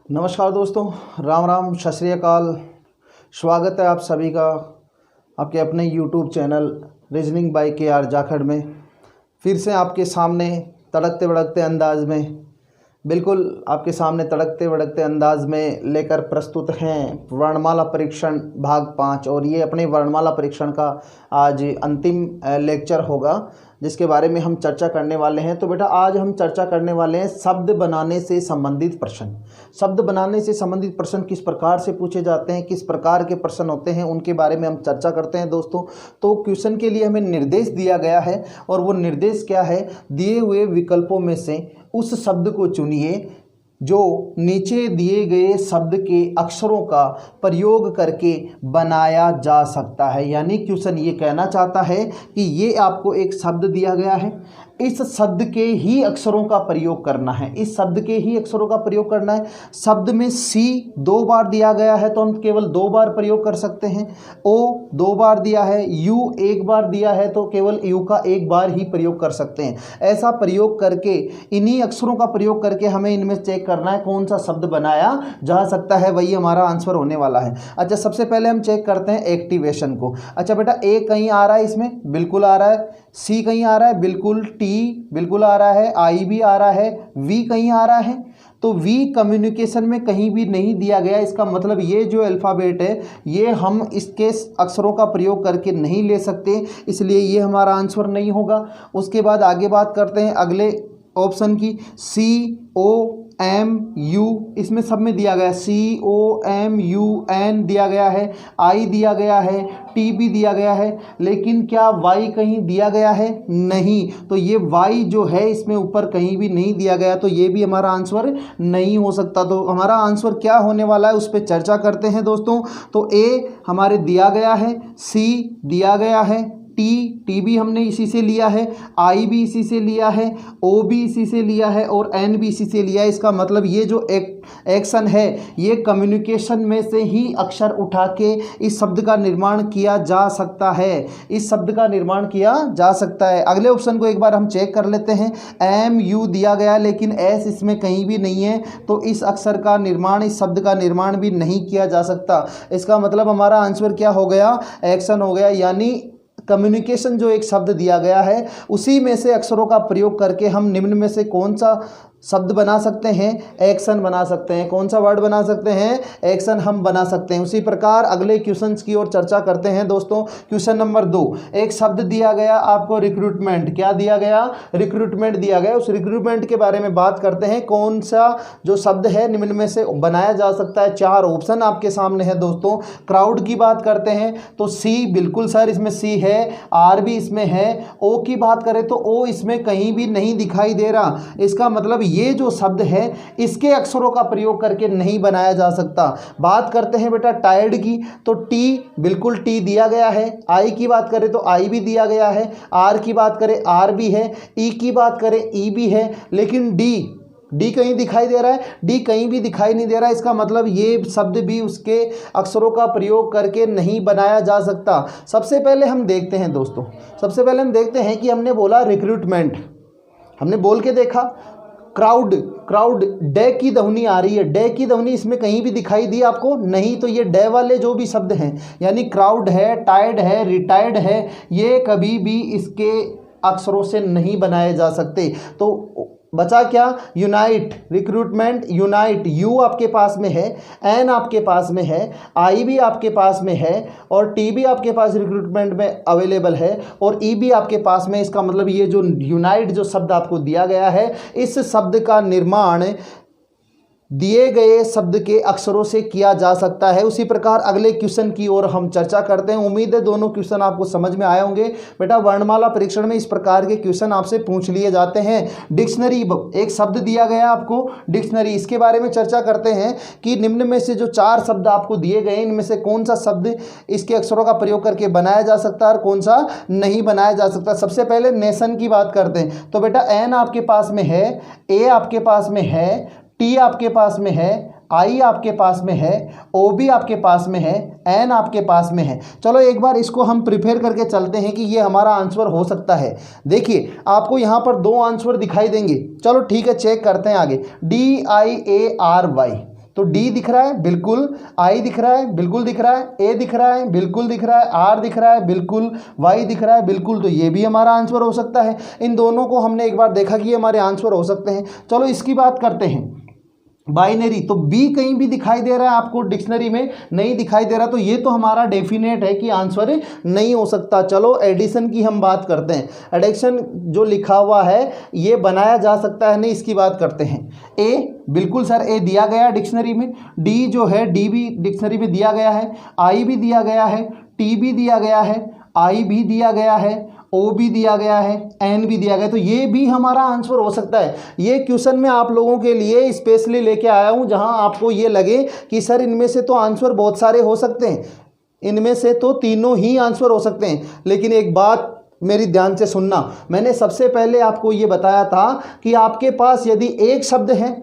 नमस्कार दोस्तों, राम राम, सत श्री अकाल। स्वागत है आप सभी का आपके अपने YouTube channel reasoning bye KR Jakhar में। फिर से आपके सामने तड़कते भड़कते अंदाज में, बिल्कुल आपके सामने तड़कते भड़कते अंदाज में लेकर प्रस्तुत हैं वर्णमाला परीक्षण भाग 5। और ये अपने वर्णमाला परीक्षण का आज अंतिम लेक्चर होगा जिसके बारे में हम चर्चा करने वाले हैं। तो बेटा आज हम चर्चा करने वाले हैं शब्द बनाने से संबंधित प्रश्न। शब्द बनाने से संबंधित प्रश्न किस प्रकार से पूछे जाते हैं, किस प्रकार के प्रश्न होते हैं, उनके बारे में हम चर्चा करते हैं दोस्तों। तो क्वेश्चन के लिए हमें निर्देश दिया गया है और वो निर्देश क्या है, दिए हुए विकल्पों में से उस शब्द को चुनिए जो नीचे दिए गए शब्द के अक्षरों का प्रयोग करके बनाया जा सकता है। यानी क्वेश्चन ये कहना चाहता है कि ये आपको एक शब्द दिया गया है, इस शब्द के ही अक्षरों का प्रयोग करना है, इस शब्द के ही अक्षरों का प्रयोग करना है। शब्द में सी 2 बार दिया गया है तो हम केवल 2 बार प्रयोग कर सकते हैं। ओ 2 बार दिया है, यू 1 बार दिया है तो केवल यू का 1 बार ही प्रयोग कर सकते हैं। ऐसा प्रयोग करके, इन्हीं अक्षरों का प्रयोग करके हमें इनमें चेक करना है कौन सा शब्द बनाया जा सकता है, वही हमारा आंसर होने वाला है। अच्छा, सबसे पहले हम चेक करते हैं एक्टिवेशन को। अच्छा बेटा, ए कहीं आ रहा है, इसमें बिल्कुल आ रहा है। सी कहीं आ रहा है, बिल्कुल। टी बिल्कुल आ रहा है, आई भी आ रहा है, वी कहीं आ रहा है। तो वी कम्युनिकेशन में कहीं भी नहीं दिया गया। इसका मतलब ये जो अल्फ़ाबेट है ये हम इसके अक्षरों का प्रयोग करके नहीं ले सकते, इसलिए ये हमारा आंसर नहीं होगा। उसके बाद आगे बात करते हैं अगले ऑप्शन की। सी ओ एम यू, इसमें सब में दिया गया है। सी ओ एम यू एन दिया गया है, आई दिया गया है, टी भी दिया गया है, लेकिन क्या वाई कहीं दिया गया है? नहीं। तो ये वाई जो है इसमें ऊपर कहीं भी नहीं दिया गया, तो ये भी हमारा आंसर नहीं हो सकता। तो हमारा आंसर क्या होने वाला है उस पर चर्चा करते हैं दोस्तों। तो ए हमारे दिया गया है, सी दिया गया है, टी भी हमने इसी से लिया है, आई भी इसी से लिया है, ओ भी इसी से लिया है और एन भी इसी से लिया है। इसका मतलब ये जो एक्शन है ये कम्युनिकेशन में से ही अक्षर उठा के इस शब्द का निर्माण किया जा सकता है, इस शब्द का निर्माण किया जा सकता है। अगले ऑप्शन को एक बार हम चेक कर लेते हैं। एम यू दिया गया लेकिन एस इसमें कहीं भी नहीं है, तो इस अक्षर का निर्माण, इस शब्द का निर्माण भी नहीं किया जा सकता। इसका मतलब हमारा आंसर क्या हो गया? एक्शन हो गया। यानी कम्युनिकेशन जो एक शब्द दिया गया है उसी में से अक्षरों का प्रयोग करके हम निम्न में से कौन सा शब्द बना सकते हैं? एक्शन बना सकते हैं। कौन सा वर्ड बना सकते हैं? एक्शन हम बना सकते हैं। उसी प्रकार अगले क्वेश्चंस की ओर चर्चा करते हैं दोस्तों। क्वेश्चन नंबर 2, एक शब्द दिया गया आपको रिक्रूटमेंट। क्या दिया गया? रिक्रूटमेंट दिया गया। उस रिक्रूटमेंट के बारे में बात करते हैं। कौन सा जो शब्द है निम्न में से बनाया जा सकता है? 4 ऑप्शन आपके सामने है दोस्तों। क्राउड की बात करते हैं तो सी, बिल्कुल सर इसमें सी है, आर भी इसमें है। ओ की बात करें तो ओ इसमें कहीं भी नहीं दिखाई दे रहा। इसका मतलब ये जो शब्द है इसके अक्षरों का प्रयोग करके नहीं बनाया जा सकता। बात करते हैं बेटा टायर्ड की, तो टी, बिल्कुल टी दिया गया है। आई की बात करें तो आई भी दिया गया है। आर की बात करें आर भी है। ई की बात करें ई भी है। लेकिन डी कहीं दिखाई दे रहा है? डी कहीं भी दिखाई नहीं दे रहा है। इसका मतलब ये शब्द भी उसके अक्षरों का प्रयोग करके नहीं बनाया जा सकता। सबसे पहले हम देखते हैं दोस्तों, सबसे पहले हम देखते हैं कि हमने बोला रिक्रूटमेंट, हमने बोल के देखा। क्राउड डे की ध्वनि आ रही है, डे की ध्वनि इसमें कहीं भी दिखाई दी आपको? नहीं। तो ये डे वाले जो भी शब्द हैं, यानी क्राउड है, टायर्ड है, रिटायर्ड है, ये कभी भी इसके अक्षरों से नहीं बनाए जा सकते। तो बचा क्या? Unite, recruitment, unite. यू आपके पास में है, एन आपके पास में है, आई भी आपके पास में है और टी भी आपके पास रिक्रूटमेंट में अवेलेबल है और ई भी आपके पास में। इसका मतलब ये जो यूनाइट जो शब्द आपको दिया गया है, इस शब्द का निर्माण दिए गए शब्द के अक्षरों से किया जा सकता है। उसी प्रकार अगले क्वेश्चन की ओर हम चर्चा करते हैं। उम्मीद है दोनों क्वेश्चन आपको समझ में आए होंगे। बेटा वर्णमाला परीक्षण में इस प्रकार के क्वेश्चन आपसे पूछ लिए जाते हैं। डिक्शनरी, एक शब्द दिया गया आपको, डिक्शनरी, इसके बारे में चर्चा करते हैं कि निम्न में से जो 4 शब्द आपको दिए गए इनमें से कौन सा शब्द इसके अक्षरों का प्रयोग करके बनाया जा सकता है और कौन सा नहीं बनाया जा सकता। सबसे पहले नेशन की बात करते हैं। तो बेटा एन आपके पास में है, ए आपके पास में है, टी आपके पास में है, आई आपके पास में है, ओ भी आपके पास में है, एन आपके पास में है। चलो एक बार इसको हम प्रिपेयर करके चलते हैं कि ये हमारा आंसर हो सकता है। देखिए आपको यहाँ पर 2 आंसर दिखाई देंगे। चलो ठीक है, चेक करते हैं आगे। DIARY, तो डी दिख रहा है बिल्कुल, आई दिख रहा है बिल्कुल दिख रहा है, ए दिख रहा है बिल्कुल दिख रहा है, आर दिख रहा है बिल्कुल, वाई दिख रहा है बिल्कुल, तो ये भी हमारा आंसर हो सकता है। इन दोनों को हमने एक बार देखा कि ये हमारे आंसर हो सकते हैं। चलो इसकी बात करते हैं बाइनरी। तो बी कहीं भी दिखाई दे रहा है आपको डिक्शनरी में, नहीं दिखाई दे रहा, तो ये तो हमारा डेफिनेट है कि आंसर नहीं हो सकता। चलो एडिशन की हम बात करते हैं। एडिशन जो लिखा हुआ है ये बनाया जा सकता है नहीं, इसकी बात करते हैं। ए बिल्कुल सर, ए दिया गया है डिक्शनरी में। डी जो है डी भी डिक्शनरी में दिया गया है, आई भी दिया गया है, टी भी दिया गया है, आई भी दिया गया है, ओ भी दिया गया है, एन भी दिया गया है, तो ये भी हमारा आंसर हो सकता है। ये क्वेश्चन मैं आप लोगों के लिए स्पेशली लेके आया हूं जहां आपको ये लगे कि सर इनमें से तो आंसर बहुत सारे हो सकते हैं, इनमें से तो तीनों ही आंसर हो सकते हैं। लेकिन एक बात मेरी ध्यान से सुनना, मैंने सबसे पहले आपको ये बताया था कि आपके पास यदि एक शब्द है,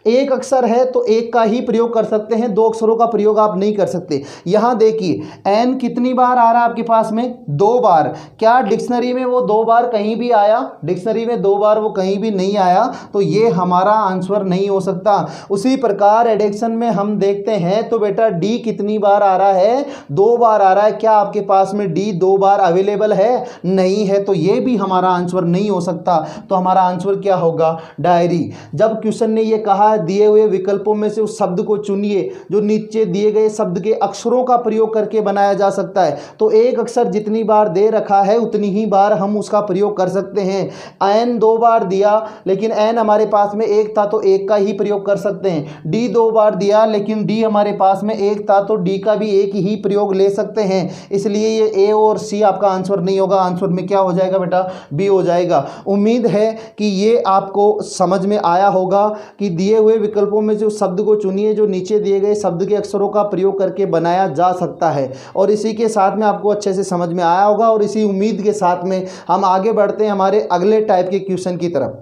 एक अक्षर है, तो एक का ही प्रयोग कर सकते हैं, दो अक्षरों का प्रयोग आप नहीं कर सकते। यहां देखिए एन कितनी बार आ रहा है आपके पास में, 2 बार। क्या डिक्शनरी में वो 2 बार कहीं भी आया? डिक्शनरी में 2 बार वो कहीं भी नहीं आया, तो ये हमारा आंसर नहीं हो सकता। उसी प्रकार एडिशन में हम देखते हैं तो बेटा डी कितनी बार आ रहा है? 2 बार आ रहा है। क्या आपके पास में डी 2 बार अवेलेबल है? नहीं है, तो ये भी हमारा आंसर नहीं हो सकता। तो हमारा आंसर क्या होगा? डायरी। जब क्वेश्चन ने ये कहा दिए हुए विकल्पों में से उस शब्द को चुनिए जो नीचे दिए गए शब्द के अक्षरों का प्रयोग करके बनाया जा सकता है, तो एक अक्षर जितनी बार दे रखा है उतनी ही बार हम उसका प्रयोग कर सकते हैं। एन 2 बार दिया लेकिन एन हमारे पास में एक था तो एक का ही प्रयोग कर सकते हैं। डी 2 बार दिया लेकिन डी हमारे पास में एक था तो डी का भी एक ही प्रयोग ले सकते हैं। इसलिए ये ए और सी आपका आंसर नहीं होगा। आंसर में क्या हो जाएगा बेटा? बी हो जाएगा। उम्मीद है कि ये आपको समझ में आया होगा कि दिए हुए विकल्पों में जो शब्द को चुनिए जो नीचे दिए गए शब्द के अक्षरों का प्रयोग करके बनाया जा सकता है। और इसी के साथ में आपको अच्छे से समझ में आया होगा और इसी उम्मीद के साथ में हम आगे बढ़ते हैं हमारे अगले टाइप के क्वेश्चन की तरफ।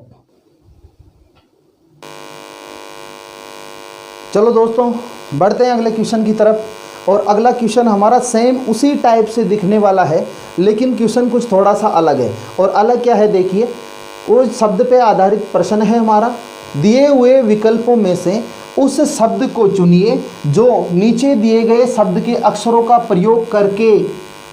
चलो दोस्तों बढ़ते हैं अगले क्वेश्चन की तरफ। और अगला क्वेश्चन हमारा सेम उसी टाइप से दिखने वाला है लेकिन क्वेश्चन कुछ थोड़ा सा अलग है। और अलग क्या है देखिए, वो शब्द पे आधारित प्रश्न है हमारा। दिए हुए विकल्पों में से उस शब्द को चुनिए जो नीचे दिए गए शब्द के अक्षरों का प्रयोग करके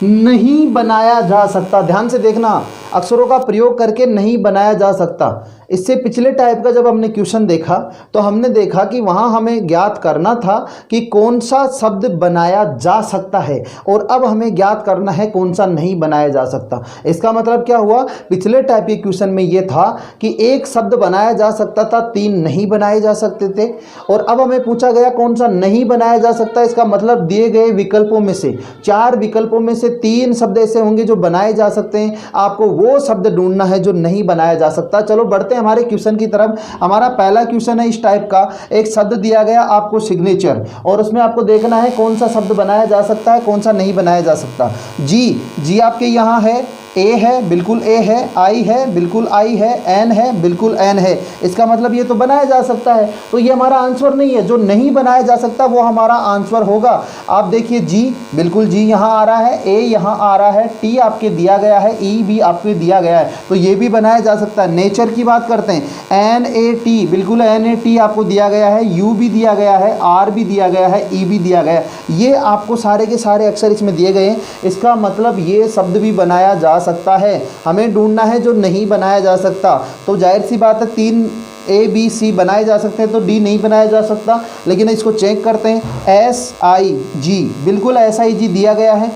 नहीं बनाया जा सकता। ध्यान से देखना, अक्षरों का प्रयोग करके नहीं बनाया जा सकता। इससे पिछले टाइप का जब हमने क्वेश्चन देखा तो हमने देखा कि वहाँ हमें ज्ञात करना था कि कौन सा शब्द बनाया जा सकता है और अब हमें ज्ञात करना है कौन सा नहीं बनाया जा सकता। इसका मतलब क्या हुआ? पिछले टाइप के क्वेश्चन में ये था कि एक शब्द बनाया जा सकता था, 3 नहीं बनाए जा सकते थे। और अब हमें पूछा गया कौन सा नहीं बनाया जा सकता। इसका मतलब दिए गए विकल्पों में से 4 विकल्पों में से 3 शब्द ऐसे होंगे जो बनाए जा सकते हैं। आपको वो शब्द ढूंढना है जो नहीं बनाया जा सकता। चलो बढ़ते हैं हमारे क्वेश्चन की तरफ। हमारा पहला क्वेश्चन है इस टाइप का। एक शब्द दिया गया आपको सिग्नेचर, और उसमें आपको देखना है कौन सा शब्द बनाया जा सकता है कौन सा नहीं बनाया जा सकता। जी आपके यहाँ है, ए है बिल्कुल ए है, आई है बिल्कुल आई है, एन है बिल्कुल एन है। इसका मतलब ये तो बनाया जा सकता है, तो ये हमारा आंसर नहीं है। जो नहीं बनाया जा सकता वो हमारा आंसर होगा। आप देखिए जी बिल्कुल जी यहाँ आ रहा है, ए यहाँ आ रहा है, टी आपके दिया गया है, ई भी आपके दिया गया है, तो ये भी बनाया जा सकता है। नेचर की बात करते हैं, एन ए टी बिल्कुल एन ए टी आपको दिया गया है, यू भी दिया गया है, आर भी दिया गया है, ई भी दिया गया है। ये आपको सारे के सारे अक्षर इसमें दिए गए हैं। इसका मतलब ये शब्द भी बनाया जा सकता है। हमें ढूंढना है जो नहीं बनाया जा सकता। तो जाहिर सी बात है 3 ए बी सी बनाए जा सकते हैं तो डी नहीं बनाया जा सकता। लेकिन इसको चेक करते हैं, एस आई जी बिल्कुल एस आई जी दिया गया है।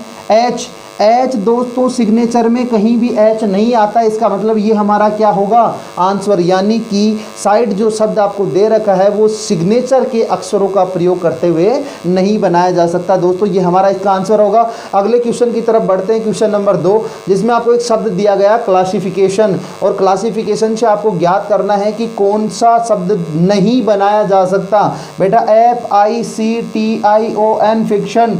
एच दोस्तों सिग्नेचर में कहीं भी एच नहीं आता। इसका मतलब ये हमारा क्या होगा? आंसर। यानी कि साइड जो शब्द आपको दे रखा है वो सिग्नेचर के अक्षरों का प्रयोग करते हुए नहीं बनाया जा सकता। दोस्तों ये हमारा इसका आंसर होगा। अगले क्वेश्चन की तरफ बढ़ते हैं, क्वेश्चन नंबर 2, जिसमें आपको एक शब्द दिया गया क्लासिफिकेशन, और क्लासिफिकेशन से आपको ज्ञात करना है कि कौन सा शब्द नहीं बनाया जा सकता। बेटा FICTION फिक्शन,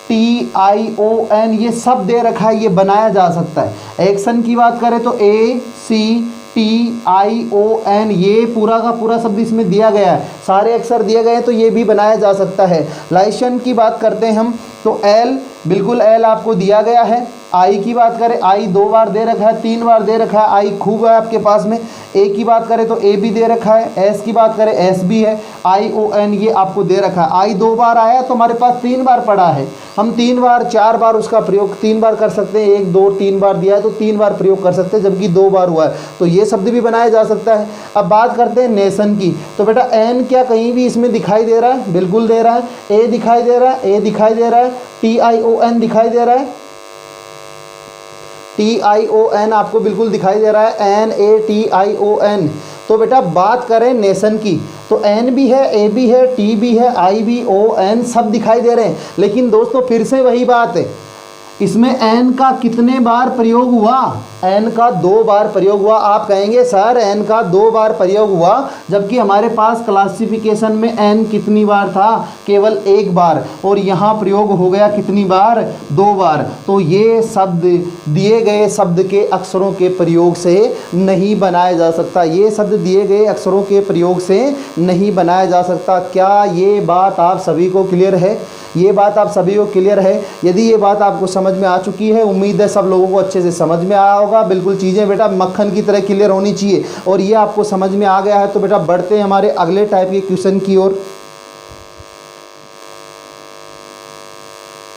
FICTION ये सब दे रखा है, ये बनाया जा सकता है। एक्शन की बात करें तो ACTION ये पूरा का पूरा शब्द इसमें दिया गया है, सारे अक्षर दिए गए हैं, तो ये भी बनाया जा सकता है। लाइसन की बात करते हैं हम तो L बिल्कुल L आपको दिया गया है, आई की बात करें, आई 2 बार दे रखा है, 3 बार दे रखा है, आई खूब है आपके पास में। ए की बात करें तो ए भी दे रखा है, एस की बात करें एस भी है, आई ओ एन ये आपको दे रखा है। आई 2 बार आया तो हमारे पास 3 बार पड़ा है, हम 3 बार 4 बार उसका प्रयोग 3 बार कर सकते हैं। 1 2 3 बार दिया है तो 3 बार प्रयोग कर सकते हैं, जबकि 2 बार हुआ है तो ये शब्द भी बनाया जा सकता है। अब बात करते हैं नेशन की, तो बेटा एन क्या कहीं भी इसमें दिखाई दे रहा है? बिल्कुल दे रहा है। ए दिखाई दे रहा है, ए दिखाई दे रहा है, TION दिखाई दे रहा है, TION आपको बिल्कुल दिखाई दे रहा है, NATION। तो बेटा बात करें नेशन की तो एन भी है, ए भी है, टी भी है, आई भी, ओ एन सब दिखाई दे रहे हैं। लेकिन दोस्तों फिर से वही बात है, इसमें एन का कितने बार प्रयोग हुआ? एन का 2 बार प्रयोग हुआ। आप कहेंगे सर एन का 2 बार प्रयोग हुआ, जबकि हमारे पास क्लासिफिकेशन में एन कितनी बार था? केवल 1 बार, और यहाँ प्रयोग हो गया कितनी बार? 2 बार। तो ये शब्द दिए गए शब्द के अक्षरों के प्रयोग से नहीं बनाया जा सकता, ये शब्द दिए गए अक्षरों के प्रयोग से नहीं बनाया जा सकता। क्या ये बात आप सभी को क्लियर है? ये बात आप सभी को क्लियर है? यदि ये बात आपको समझ में आ चुकी है, उम्मीद है सब लोगों को अच्छे से समझ में आया होगा। बिल्कुल चीज़ें बेटा मक्खन की तरह क्लियर होनी चाहिए, और ये आपको समझ में आ गया है तो बेटा बढ़ते हैं हमारे अगले टाइप के क्वेश्चन की ओर।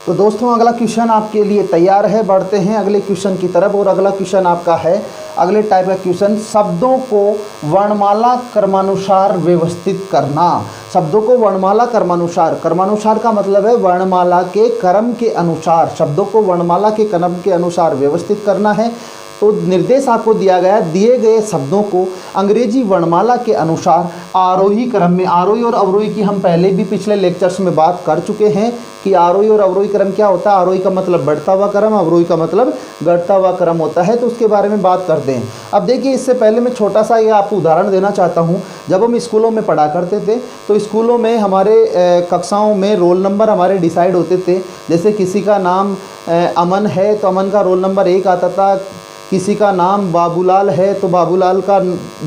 तो दोस्तों अगला क्वेश्चन आपके लिए तैयार है, बढ़ते हैं अगले क्वेश्चन की तरफ। और अगला क्वेश्चन आपका है, अगले टाइप का क्वेश्चन, शब्दों को वर्णमाला क्रमानुसार व्यवस्थित करना। शब्दों को वर्णमाला क्रमानुसार, क्रमानुसार का मतलब है वर्णमाला के क्रम के अनुसार, शब्दों को वर्णमाला के क्रम के अनुसार व्यवस्थित करना है। तो निर्देश आपको दिया गया है, दिए गए शब्दों को अंग्रेजी वर्णमाला के अनुसार आरोही क्रम में, आरोही और अवरोही की हम पहले भी पिछले लेक्चर्स में बात कर चुके हैं कि आरोही और अवरोही क्रम क्या होता है। आरोही का मतलब बढ़ता हुआ क्रम, अवरोही का मतलब घटता हुआ क्रम होता है, तो उसके बारे में बात करते हैं। अब देखिए इससे पहले मैं छोटा सा ये आपको उदाहरण देना चाहता हूँ। जब हम स्कूलों में पढ़ा करते थे तो स्कूलों में हमारे कक्षाओं में रोल नंबर हमारे डिसाइड होते थे। जैसे किसी का नाम अमन है तो अमन का रोल नंबर 1 आता था, किसी का नाम बाबूलाल है तो बाबूलाल का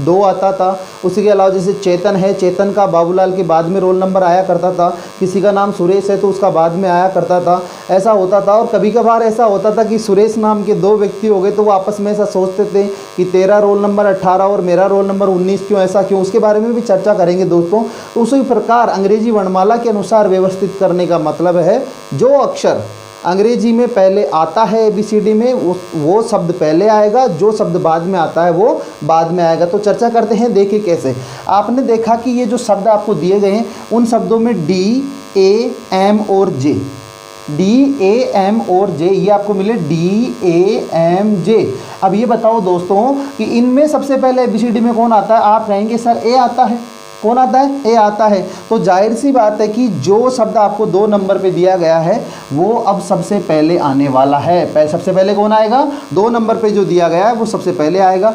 2 आता था। उसी के अलावा जैसे चेतन है, चेतन का बाबूलाल के बाद में रोल नंबर आया करता था। किसी का नाम सुरेश है तो उसका बाद में आया करता था, ऐसा होता था। और कभी कभार ऐसा होता था कि सुरेश नाम के 2 व्यक्ति हो गए तो वो आपस में ऐसा सोचते थे कि तेरा रोल नंबर 18 और मेरा रोल नंबर 19 क्यों, ऐसा क्यों, उसके बारे में भी चर्चा करेंगे दोस्तों। उसी प्रकार अंग्रेजी वर्णमाला के अनुसार व्यवस्थित करने का मतलब है जो अक्षर अंग्रेजी में पहले आता है ABCD में वो शब्द पहले आएगा, जो शब्द बाद में आता है वो बाद में आएगा। तो चर्चा करते हैं, देखिए कैसे। आपने देखा कि ये जो शब्द आपको दिए गए हैं उन शब्दों में D, A, M और J, D, A, M और J ये आपको मिले, D, A, M, J। अब ये बताओ दोस्तों कि इनमें सबसे पहले ABCD में कौन आता है? आप कहेंगे सर A आता है। कौन आता है? ए आता है। तो जाहिर सी बात है कि जो शब्द आपको 2 नंबर पे दिया गया है वो अब सबसे पहले आने वाला है। सबसे पहले कौन आएगा? 2 नंबर पे जो दिया गया है वो सबसे पहले आएगा।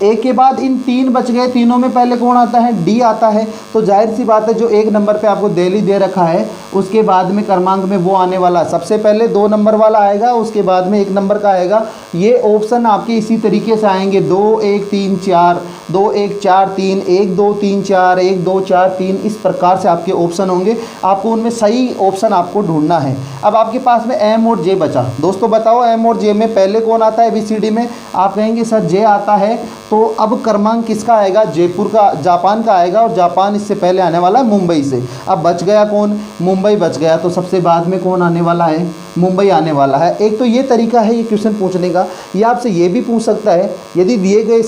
ए के बाद इन 3 बच गए, तीनों में पहले कौन आता है? डी आता है। तो जाहिर सी बात है जो 1 नंबर पे आपको दिल्ली दे रखा है उसके बाद में क्रमांक में वो आने वाला, सबसे पहले 2 नंबर वाला आएगा, उसके बाद में 1 नंबर का आएगा। ये ऑप्शन आपके इसी तरीके से आएंगे, 2 1 3 4, 2 1 4 3, 1 2 3 4, 1 2 4 3, इस प्रकार से आपके ऑप्शन होंगे। आपको उनमें सही ऑप्शन आपको ढूंढना है। अब आपके पास में एम और जे बचा। दोस्तों बताओ एम और जे में पहले कौन आता है ABCD में? आप कहेंगे सर जे आता है। तो अब क्रमांक किसका आएगा? जयपुर का, जापान का आएगा, और जापान इससे पहले आने वाला है मुंबई से। अब बच गया कौन? मुंबई बच गया। तो सबसे बाद में कौन आने वाला है? मुंबई आने वाला है। एक तो ये तरीका है ये क्वेश्चन पूछने का। ये आपसे ये भी पूछ सकता है, यदि दिए गए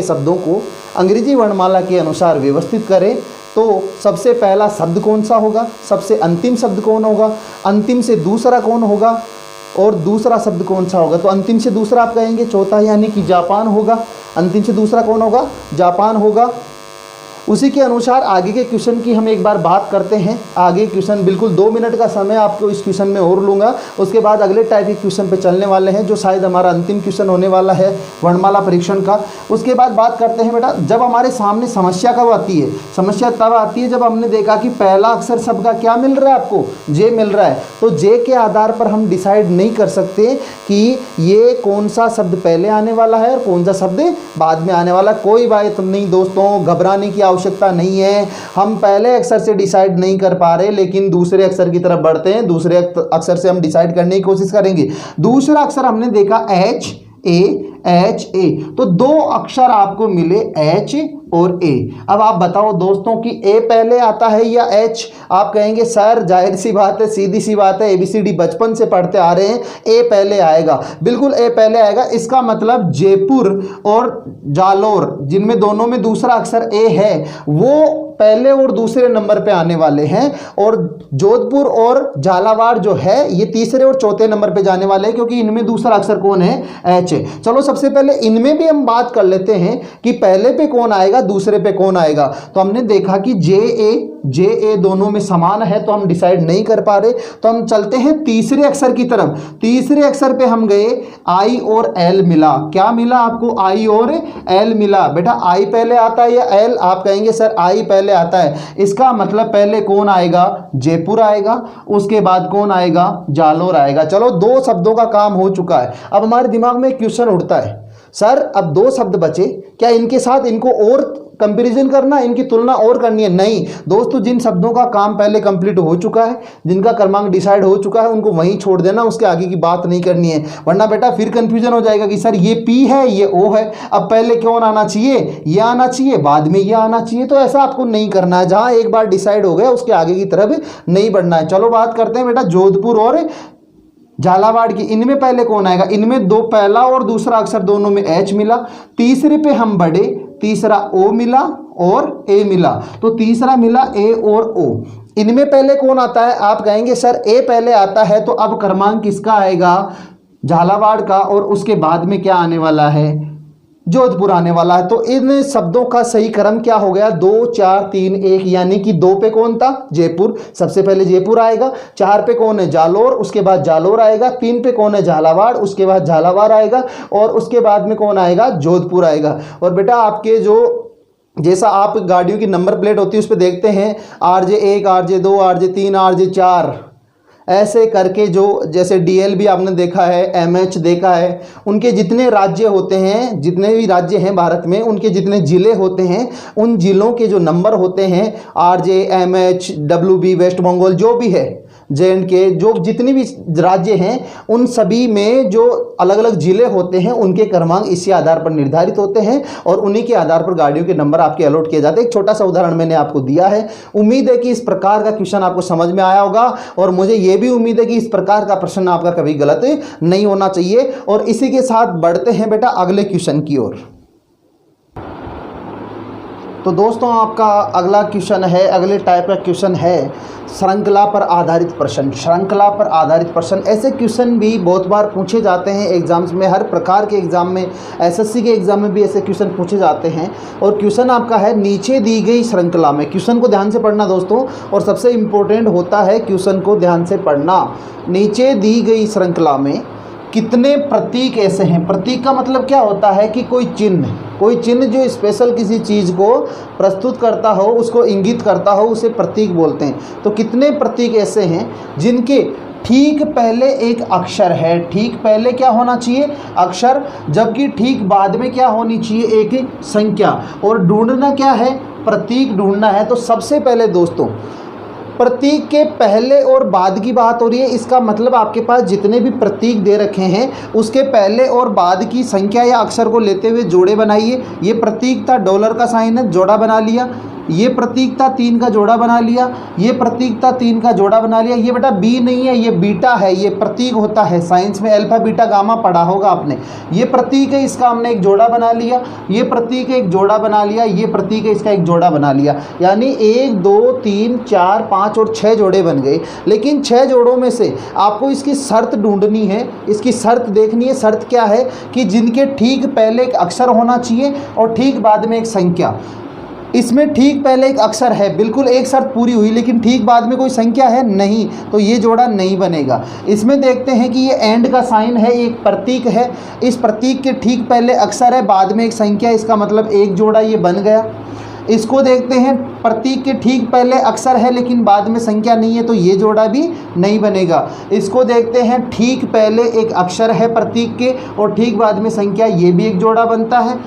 शब्दों को अंग्रेजी वर्णमाला के अनुसार व्यवस्थित करें तो सबसे पहला शब्द कौन सा होगा, सबसे अंतिम शब्द कौन होगा, अंतिम से दूसरा कौन होगा, और दूसरा शब्द कौन सा होगा। तो अंतिम से दूसरा आप कहेंगे चौथा, यानी कि जापान होगा। अंतिम से दूसरा कौन होगा? जापान होगा। उसी के अनुसार आगे के क्वेश्चन की हम एक बार बात करते हैं। आगे क्वेश्चन बिल्कुल 2 मिनट का समय आपको इस क्वेश्चन में और लूँगा, उसके बाद अगले टाइप के क्वेश्चन पे चलने वाले हैं जो शायद हमारा अंतिम क्वेश्चन होने वाला है वर्णमाला परीक्षण का। उसके बाद बात करते हैं बेटा, जब हमारे सामने समस्या कब आती है? समस्या तब आती है जब हमने देखा कि पहला अक्षर शब्द का क्या मिल रहा है आपको? जे मिल रहा है। तो जे के आधार पर हम डिसाइड नहीं कर सकते कि ये कौन सा शब्द पहले आने वाला है और कौन सा शब्द बाद में आने वाला। कोई बात नहीं दोस्तों, घबराने की आवश्यकता नहीं है। हम पहले अक्षर से डिसाइड नहीं कर पा रहे, लेकिन दूसरे अक्षर की तरफ बढ़ते हैं। दूसरे अक्षर से हम डिसाइड करने की कोशिश करेंगे। दूसरा अक्षर हमने देखा एच ए, तो दो अक्षर आपको मिले एच और ए। अब आप बताओ दोस्तों कि ए पहले आता है या एच? आप कहेंगे सर जाहिर सी बात है, सीधी सी बात है, ABCD बचपन से पढ़ते आ रहे हैं, ए पहले आएगा। बिल्कुल ए पहले आएगा। इसका मतलब जयपुर और जालोर, जिनमें दोनों में दूसरा अक्षर ए है, वो पहले और दूसरे नंबर पे आने वाले हैं, और जोधपुर और झालावाड़ जो है ये तीसरे और चौथे नंबर पे जाने वाले हैं, क्योंकि इनमें दूसरा अक्षर कौन है? एच है। चलो सबसे पहले इनमें भी हम बात कर लेते हैं कि पहले पे कौन आएगा, दूसरे पे कौन आएगा। तो हमने देखा कि जे ए दोनों में समान है, तो हम डिसाइड नहीं कर पा रहे, तो हम चलते हैं तीसरे अक्षर की तरफ। तीसरे अक्षर पे हम गए, आई और एल मिला। क्या मिला आपको? आई और एल मिला। बेटा आई पहले आता है या एल? आप कहेंगे सर आई पहले आता है। इसका मतलब पहले कौन आएगा? जयपुर आएगा, उसके बाद कौन आएगा? जालोर आएगा। चलो दो शब्दों का काम हो चुका है। अब हमारे दिमाग में एक क्वेश्चन उठता है, सर अब दो शब्द बचे, क्या इनके साथ इनको और कंपैरिजन करना है, इनकी तुलना और करनी है? नहीं दोस्तों, जिन शब्दों का काम पहले कंप्लीट हो चुका है, जिनका क्रमांक डिसाइड हो चुका है, उनको वहीं छोड़ देना, उसके आगे की बात नहीं करनी है। वरना बेटा फिर कंफ्यूजन हो जाएगा कि सर ये पी है ये ओ है, अब पहले कौन आना चाहिए? ये आना चाहिए, बाद में ये आना चाहिए। तो ऐसा आपको नहीं करना है। जहां एक बार डिसाइड हो गया उसके आगे की तरफ नहीं बढ़ना है। चलो बात करते हैं बेटा जोधपुर और झालावाड़ की। इनमें पहले कौन आएगा? इनमें दो, पहला और दूसरा अक्षर दोनों में एच मिला। तीसरे पे हम बढ़े, तीसरा ओ मिला और ए मिला। तो तीसरा मिला ए और ओ। इनमें पहले कौन आता है? आप कहेंगे सर ए पहले आता है, तो अब क्रमांक किसका आएगा? झालावाड़ का, और उसके बाद में क्या आने वाला है? जोधपुर आने वाला है। तो इन शब्दों का सही क्रम क्या हो गया? 2 4 3 1, यानी कि 2 पे कौन था? जयपुर। सबसे पहले जयपुर आएगा। 4 पे कौन है? जालोर, उसके बाद जालोर आएगा। 3 पे कौन है? झालावाड़, उसके बाद झालावाड़ आएगा, और उसके बाद में कौन आएगा? जोधपुर आएगा। और बेटा आपके जो जैसा आप गाड़ियों की नंबर प्लेट होती है उस पर देखते हैं RJ1 RJ2 RJ3 RJ4, ऐसे करके जो जैसे DL भी आपने देखा है, MH देखा है, उनके जितने राज्य होते हैं, जितने भी राज्य हैं भारत में, उनके जितने ज़िले होते हैं, उन ज़िलों के जो नंबर होते हैं RJ MH WB West Bengal जो भी है, JNK, जो जितने भी राज्य हैं, उन सभी में जो अलग अलग ज़िले होते हैं उनके क्रमांक इसी आधार पर निर्धारित होते हैं, और उन्हीं के आधार पर गाड़ियों के नंबर आपके अलॉट किए जाते हैं। एक छोटा सा उदाहरण मैंने आपको दिया है। उम्मीद है कि इस प्रकार का क्वेश्चन आपको समझ में आया होगा, और मुझे ये भी उम्मीद है कि इस प्रकार का प्रश्न आपका कभी गलत नहीं होना चाहिए। और इसी के साथ बढ़ते हैं बेटा अगले क्वेश्चन की ओर। तो दोस्तों आपका अगला क्वेश्चन है, अगले टाइप का क्वेश्चन है श्रृंखला पर आधारित प्रश्न। श्रृंखला पर आधारित प्रश्न, ऐसे क्वेश्चन भी बहुत बार पूछे जाते हैं एग्जाम्स में। हर प्रकार के एग्जाम में, SSC के एग्जाम में भी ऐसे क्वेश्चन पूछे जाते हैं। और क्वेश्चन आपका है नीचे दी गई श्रृंखला में। क्वेश्चन को ध्यान से पढ़ना दोस्तों, और सबसे इम्पोर्टेंट होता है क्वेश्चन को ध्यान से पढ़ना। नीचे दी गई श्रृंखला में कितने प्रतीक ऐसे हैं? प्रतीक का मतलब क्या होता है कि कोई चिन्ह जो स्पेशल किसी चीज़ को प्रस्तुत करता हो, उसको इंगित करता हो, उसे प्रतीक बोलते हैं। तो कितने प्रतीक ऐसे हैं जिनके ठीक पहले एक अक्षर है? ठीक पहले क्या होना चाहिए? अक्षर, जबकि ठीक बाद में क्या होनी चाहिए? एक संख्या। और ढूंढना क्या है? प्रतीक ढूंढना है। तो सबसे पहले दोस्तों प्रतीक के पहले और बाद की बात हो रही है। इसका मतलब आपके पास जितने भी प्रतीक दे रखे हैं उसके पहले और बाद की संख्या या अक्षर को लेते हुए जोड़े बनाइए। ये प्रतीक था डॉलर का साइन है, जोड़ा बना लिया। ये प्रतीक था 3 का जोड़ा बना लिया। ये प्रतीक था 3 का जोड़ा बना लिया। ये बेटा बी नहीं है, ये बीटा है। ये प्रतीक होता है, साइंस में अल्फा बीटा गामा पढ़ा होगा आपने। ये प्रतीक है, इसका हमने एक जोड़ा बना लिया। ये प्रतीक है, एक जोड़ा बना लिया। ये प्रतीक है, इसका एक जोड़ा बना लिया। यानी 1 2 3 4 5 और 6 जोड़े बन गए। लेकिन 6 जोड़ों में से आपको इसकी शर्त ढूंढनी है, इसकी शर्त देखनी है। शर्त क्या है कि जिनके ठीक पहले एक अक्षर होना चाहिए और ठीक बाद में एक संख्या। इसमें ठीक पहले एक अक्षर है, बिल्कुल एक शर्त पूरी हुई, लेकिन ठीक बाद में कोई संख्या है नहीं, तो ये जोड़ा नहीं बनेगा। इसमें देखते हैं कि ये एंड का साइन है, एक प्रतीक है। इस प्रतीक के ठीक पहले अक्षर है, बाद में एक संख्या, इसका मतलब एक जोड़ा ये बन गया। इसको देखते हैं, प्रतीक के ठीक पहले अक्षर है लेकिन बाद में संख्या नहीं है, तो ये जोड़ा भी नहीं बनेगा। इसको देखते हैं, ठीक पहले एक अक्षर है प्रतीक के और ठीक बाद में संख्या, ये भी एक जोड़ा बनता है।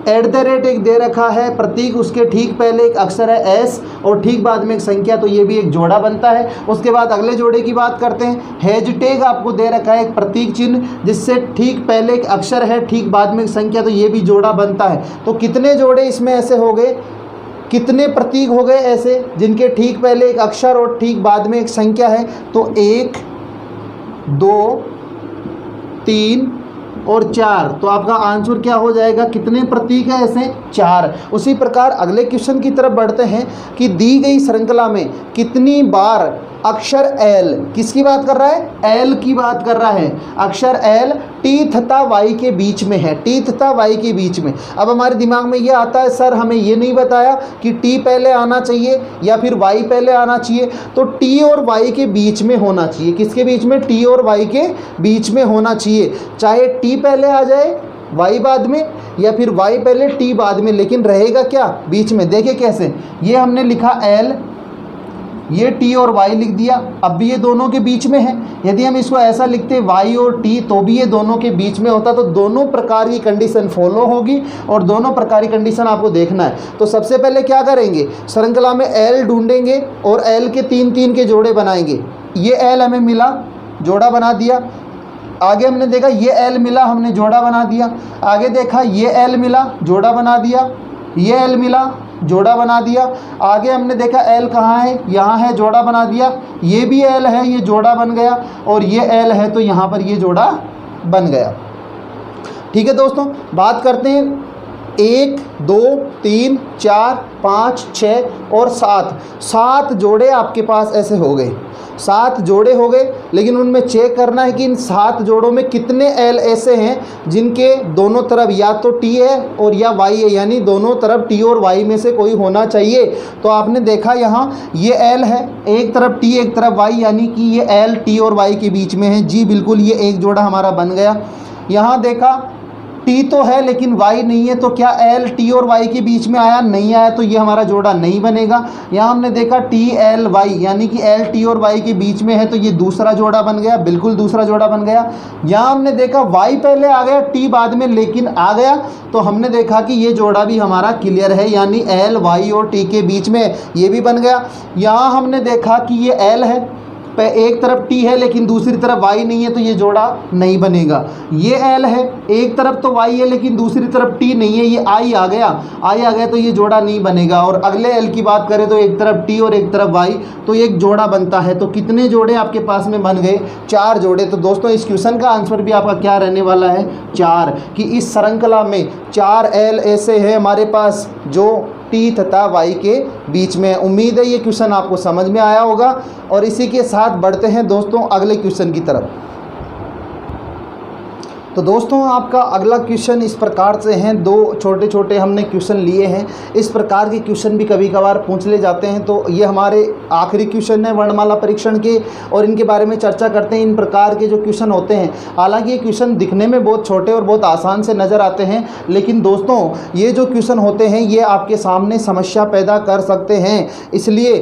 एक दे रखा है प्रतीक, उसके ठीक पहले एक अक्षर है एस और ठीक बाद में एक संख्या, तो ये भी एक जोड़ा बनता है। उसके बाद अगले जोड़े की बात करते हैं। हैशटैग आपको दे रखा है एक प्रतीक चिन्ह जिससे ठीक पहले एक अक्षर है ठीक बाद में एक संख्या, तो ये भी जोड़ा बनता है। तो कितने जोड़े इसमें ऐसे हो गए, कितने प्रतीक हो गए ऐसे जिनके ठीक पहले एक अक्षर और ठीक बाद में एक संख्या है? तो 1 2 3 और 4। तो आपका आंसर क्या हो जाएगा, कितने प्रतीक है ऐसे? 4। उसी प्रकार अगले क्वेश्चन की तरफ बढ़ते हैं कि दी गई श्रृंखला में कितनी बार अक्षर एल, किसकी बात कर रहा है? एल की बात कर रहा है। अक्षर एल टी तथा वाई के बीच में है, टी तथा वाई के बीच में। अब हमारे दिमाग में ये आता है सर हमें ये नहीं बताया कि टी पहले आना चाहिए या फिर वाई पहले आना चाहिए, तो टी और वाई के बीच में होना चाहिए। किसके बीच में? टी और वाई के बीच में होना चाहिए। चाहे टी पहले आ जाए वाई बाद में या फिर वाई पहले टी बाद में, लेकिन रहेगा क्या बीच में? देखिए कैसे, ये हमने लिखा एल, ये टी और वाई लिख दिया, अब भी ये दोनों के बीच में है। यदि हम इसको ऐसा लिखते वाई और टी तो भी ये दोनों के बीच में होता, तो दोनों प्रकार की कंडीशन फॉलो होगी और दोनों प्रकार की कंडीशन आपको देखना है। तो सबसे पहले क्या करेंगे, श्रृंखला में एल ढूंढेंगे और एल के 3-3 के जोड़े बनाएंगे। ये एल हमें मिला, जोड़ा बना दिया। आगे हमने देखा ये एल मिला, हमने जोड़ा बना दिया। आगे देखा ये एल मिला, जोड़ा बना दिया। ये एल मिला, जोड़ा बना दिया। आगे हमने देखा एल कहाँ है, यहाँ है, जोड़ा बना दिया। ये भी एल है, ये जोड़ा बन गया, और ये एल है तो यहाँ पर ये जोड़ा बन गया। ठीक है दोस्तों, बात करते हैं 1 2 3 4 5 6 और 7 जोड़े आपके पास ऐसे हो गए। 7 जोड़े हो गए, लेकिन उनमें चेक करना है कि इन 7 जोड़ों में कितने एल ऐसे हैं जिनके दोनों तरफ या तो टी है और या वाई है, यानी दोनों तरफ टी और वाई में से कोई होना चाहिए। तो आपने देखा यहाँ ये एल है, एक तरफ टी एक तरफ वाई, यानी कि ये एल टी और वाई के बीच में है। जी बिल्कुल, ये एक जोड़ा हमारा बन गया। यहाँ देखा टी तो है लेकिन वाई नहीं है, तो क्या एल टी और वाई के बीच में आया? नहीं आया, तो ये हमारा जोड़ा नहीं बनेगा। यहाँ हमने देखा टी एल वाई, यानी कि एल टी और वाई के बीच में है, तो ये दूसरा जोड़ा बन गया, बिल्कुल दूसरा जोड़ा बन गया। यहाँ हमने देखा वाई पहले आ गया, टी बाद में लेकिन आ गया, तो हमने देखा कि ये जोड़ा भी हमारा क्लियर है, यानी एल वाई और टी के बीच में, ये भी बन गया। यहाँ हमने देखा कि ये एल है, एक तरफ टी है लेकिन दूसरी तरफ वाई नहीं है, तो ये जोड़ा नहीं बनेगा। ये एल है, एक तरफ तो वाई है लेकिन दूसरी तरफ टी नहीं है, ये आई आ गया, तो ये जोड़ा नहीं बनेगा। और अगले एल की बात करें तो एक तरफ टी और एक तरफ वाई, तो एक जोड़ा बनता है। तो कितने जोड़े आपके पास में बन गए? 4 जोड़े। तो दोस्तों इस क्वेश्चन का आंसर भी आपका क्या रहने वाला है? 4, कि इस श्रृंखला में 4 एल ऐसे हैं हमारे पास जो टी तथा वाई के बीच में। उम्मीद है ये क्वेश्चन आपको समझ में आया होगा, और इसी के साथ बढ़ते हैं दोस्तों अगले क्वेश्चन की तरफ। तो दोस्तों आपका अगला क्वेश्चन इस प्रकार से हैं, 2 छोटे छोटे हमने क्वेश्चन लिए हैं। इस प्रकार के क्वेश्चन भी कभी कभार पूछ ले जाते हैं, तो ये हमारे आखिरी क्वेश्चन है वर्णमाला परीक्षण के, और इनके बारे में चर्चा करते हैं। इन प्रकार के जो क्वेश्चन होते हैं, हालांकि ये क्वेश्चन दिखने में बहुत छोटे और बहुत आसान से नज़र आते हैं, लेकिन दोस्तों ये जो क्वेश्चन होते हैं ये आपके सामने समस्या पैदा कर सकते हैं। इसलिए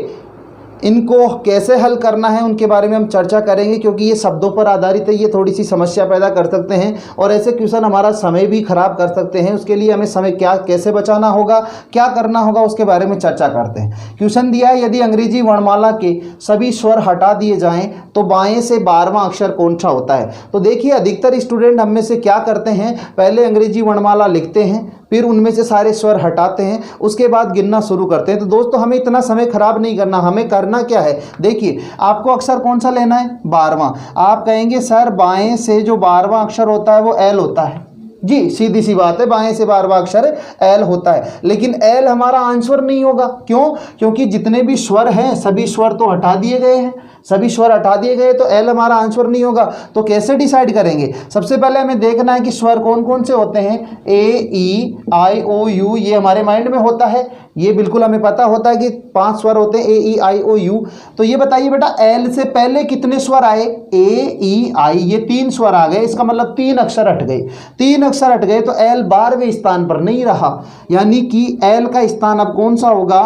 इनको कैसे हल करना है उनके बारे में हम चर्चा करेंगे, क्योंकि ये शब्दों पर आधारित है, ये थोड़ी सी समस्या पैदा कर सकते हैं और ऐसे क्वेश्चन हमारा समय भी खराब कर सकते हैं। उसके लिए हमें समय कैसे बचाना होगा, क्या करना होगा, उसके बारे में चर्चा करते हैं। क्वेश्चन दिया है, यदि अंग्रेजी वर्णमाला के सभी स्वर हटा दिए जाएं तो बाएं से 12वां अक्षर कौन सा होता है? तो देखिए अधिकतर स्टूडेंट हम में से क्या करते हैं, पहले अंग्रेजी वर्णमाला लिखते हैं, फिर उनमें से सारे स्वर हटाते हैं, उसके बाद गिनना शुरू करते हैं। तो दोस्तों हमें इतना समय खराब नहीं करना, हमें करना क्या है, देखिए आपको अक्षर कौन सा लेना है? 12वां। आप कहेंगे सर बाएं से जो 12वां अक्षर होता है वो एल होता है। जी सीधी सी बात है, बाएं से 12वां अक्षर एल होता है, लेकिन एल हमारा आंसर नहीं होगा। क्यों? क्योंकि जितने भी स्वर हैं सभी स्वर तो हटा दिए गए हैं, सभी स्वर हटा दिए गए, तो एल हमारा आंसर नहीं होगा। तो कैसे डिसाइड करेंगे? सबसे पहले हमें देखना है कि स्वर कौन कौन से होते हैं। ए ई आई ओ यू, ये हमारे माइंड में होता है, ये बिल्कुल हमें पता होता है कि 5 स्वर होते हैं, ए ई आई ओ यू। तो ये बताइए बेटा एल से पहले कितने स्वर आए? ए ई आई, ये 3 स्वर आ गए, इसका मतलब 3 अक्षर हट गए। 3 अक्षर हट गए तो एल 12वें स्थान पर नहीं रहा, यानी कि एल का स्थान अब कौन सा होगा?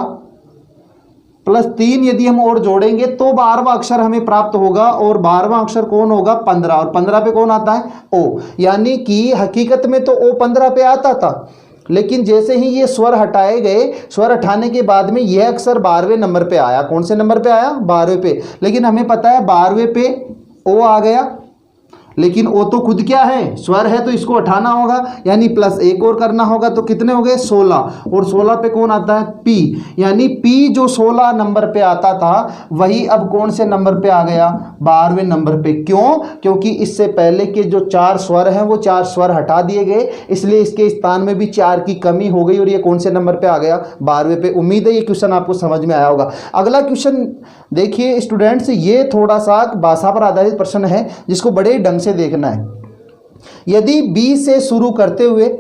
+3 यदि हम और जोड़ेंगे तो 12वां अक्षर हमें प्राप्त होगा, और 12वां अक्षर कौन होगा? 15, और 15 पे कौन आता है? ओ, यानी कि हकीकत में तो ओ 15 पे आता था, लेकिन जैसे ही ये स्वर हटाए गए, स्वर हटाने के बाद में यह अक्षर 12वें नंबर पे आया। कौन से नंबर पे आया? 12वें पे। लेकिन हमें पता है 12वें पे ओ आ गया, लेकिन ओ तो खुद क्या है? स्वर है, तो इसको हटाना होगा, यानी प्लस एक और करना होगा, तो कितने हो गए? 16। और 16 पे कौन आता है? पी। यानी पी जो 16 नंबर पे आता था वही अब कौन से नंबर पे आ गया? 12वें नंबर पे। क्यों? क्योंकि इससे पहले के जो 4 स्वर हैं वो 4 स्वर हटा दिए गए, इसलिए इसके स्थान में भी 4 की कमी हो गई और ये कौन से नंबर पे आ गया? 12वें पे। उम्मीद है ये क्वेश्चन आपको समझ में आया होगा। अगला क्वेश्चन देखिए स्टूडेंट्स, ये थोड़ा सा भाषा पर आधारित प्रश्न है जिसको बड़े ढंग से देखना है। यदि बी से शुरू करते हुए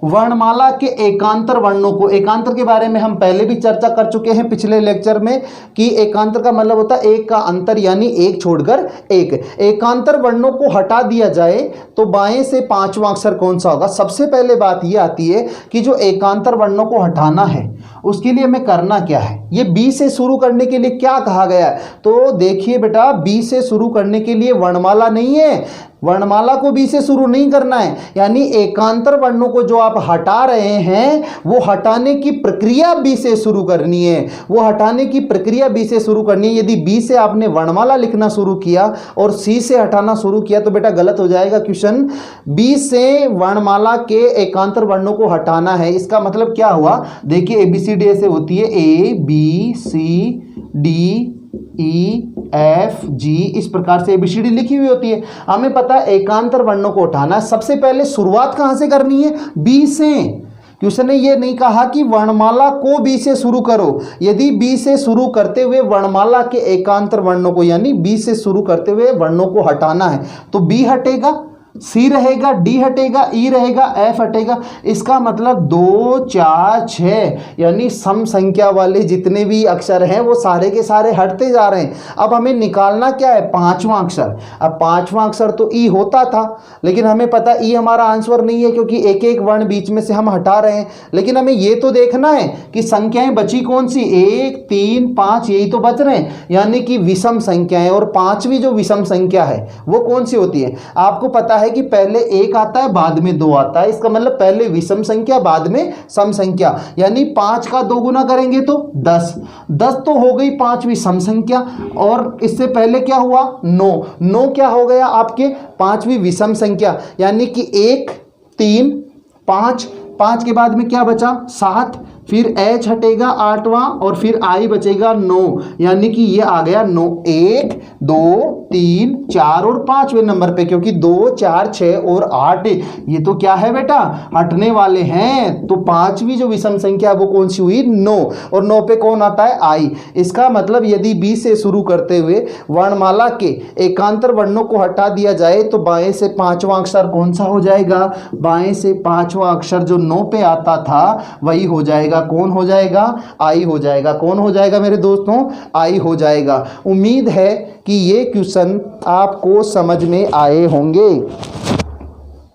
वर्णमाला के एकांतर वर्णों को, एकांतर के बारे में हम पहले भी चर्चा कर चुके हैं पिछले लेक्चर में कि एकांतर का मतलब होता है एक का अंतर, यानी एक छोड़कर एक। एकांतर वर्णों को हटा दिया जाए तो बाएं से 5वां अक्षर कौन सा होगा? सबसे पहले बात यह आती है कि जो एकांतर वर्णों को हटाना है उसके लिए हमें करना क्या है? ये बी से शुरू करने के लिए क्या कहा गया है? तो देखिए बेटा, बी से शुरू करने के लिए वर्णमाला नहीं है, वर्णमाला को बी से शुरू नहीं करना है, यानी एकांतर वर्णों को जो आप हटा रहे हैं वो हटाने की प्रक्रिया बी से शुरू करनी है, वो हटाने की प्रक्रिया बी से शुरू करनी है। यदि बी से आपने वर्णमाला लिखना शुरू किया और सी से हटाना शुरू किया तो बेटा गलत हो जाएगा क्वेश्चन। बी से वर्णमाला के एकांतर वर्णों को हटाना है, इसका मतलब क्या हुआ? देखिए ABCD ऐसे होती है, ABCD EFG, इस प्रकार से ABCD लिखी हुई होती है। हमें पता है एकांतर वर्णों को उठाना, सबसे पहले शुरुआत कहां से करनी है? बी से। क्वेश्चन ने ये नहीं कहा कि वर्णमाला को बी से शुरू करो। यदि बी से शुरू करते हुए वर्णमाला के एकांतर वर्णों को, यानी बी से शुरू करते हुए वर्णों को हटाना है तो बी हटेगा, सी रहेगा, डी हटेगा, ई रहेगा, एफ हटेगा। इसका मतलब 2 4 6 यानी सम संख्या वाले जितने भी अक्षर हैं वो सारे के सारे हटते जा रहे हैं। अब हमें निकालना क्या है? 5वां अक्षर। अब 5वां अक्षर तो ई होता था, लेकिन हमें पता ई हमारा आंसर नहीं है क्योंकि एक एक वर्ण बीच में से हम हटा रहे हैं। लेकिन हमें ये तो देखना है कि संख्याएं बची कौन सी? 1 3 5 यही तो बच रहे हैं, यानी कि विषम संख्याएं। और 5वीं जो विषम संख्या है वो कौन सी होती है? आपको पता है कि पहले 1 आता है बाद में 2 आता है, इसका मतलब पहले विषम संख्या बाद में सम संख्या, यानी 5 का 2 गुना करेंगे तो 10। 10 तो हो गई 5वीं सम संख्या, और इससे पहले क्या हुआ? 9। 9 क्या हो गया? आपके 5वीं विषम संख्या, यानी कि 1 3 5, 5 के बाद में क्या बचा? 7, फिर H हटेगा 8वां और फिर I बचेगा 9, यानी कि ये आ गया 9। 1 2 3 4 और 5वें नंबर पे, क्योंकि 2 4 6 और 8 ये तो क्या है बेटा? हटने वाले हैं। तो 5वीं जो विषम संख्या वो कौन सी हुई? 9। और 9 पे कौन आता है? I। इसका मतलब यदि बी से शुरू करते हुए वर्णमाला के एकांतर वर्णों को हटा दिया जाए तो बाएं से 5वां अक्षर कौन सा हो जाएगा? बाएं से 5वां अक्षर जो 9 पे आता था वही हो जाएगा। कौन हो जाएगा? आई हो जाएगा। कौन हो जाएगा मेरे दोस्तों? आई हो जाएगा। उम्मीद है कि ये क्वेश्चन आपको समझ में आए होंगे,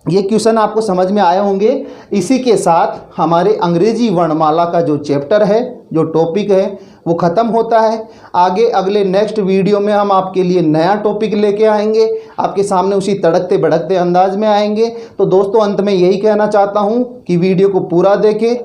ये क्वेश्चन आपको समझ में आए होंगे। इसी के साथ हमारे अंग्रेजी वर्णमाला का जो चैप्टर है, जो टॉपिक है वो ख़त्म होता है। आगे अगले नेक्स्ट वीडियो में हम आपके लिए नया टॉपिक लेके आएंगे, आपके सामने उसी तड़कते भड़कते अंदाज में आएंगे। तो दोस्तों अंत में यही कहना चाहता हूँ कि वीडियो को पूरा देखें,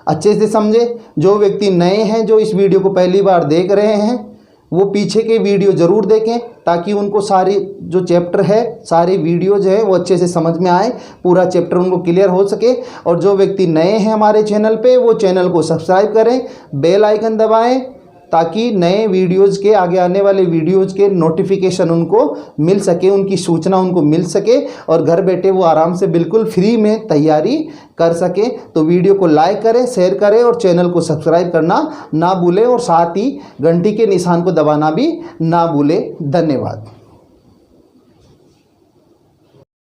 अच्छे से समझे। जो व्यक्ति नए हैं, जो इस वीडियो को पहली बार देख रहे हैं, वो पीछे के वीडियो ज़रूर देखें ताकि उनको सारी जो चैप्टर है, सारी वीडियोज है वो अच्छे से समझ में आए, पूरा चैप्टर उनको क्लियर हो सके। और जो व्यक्ति नए हैं हमारे चैनल पे, वो चैनल को सब्सक्राइब करें, बेल आइकन दबाएं ताकि नए वीडियोज़ के, आगे आने वाले वीडियोज़ के नोटिफिकेशन उनको मिल सके, उनकी सूचना उनको मिल सके और घर बैठे वो आराम से बिल्कुल फ्री में तैयारी कर सके। तो वीडियो को लाइक करें, शेयर करें और चैनल को सब्सक्राइब करना ना भूलें और साथ ही घंटी के निशान को दबाना भी ना भूलें। धन्यवाद।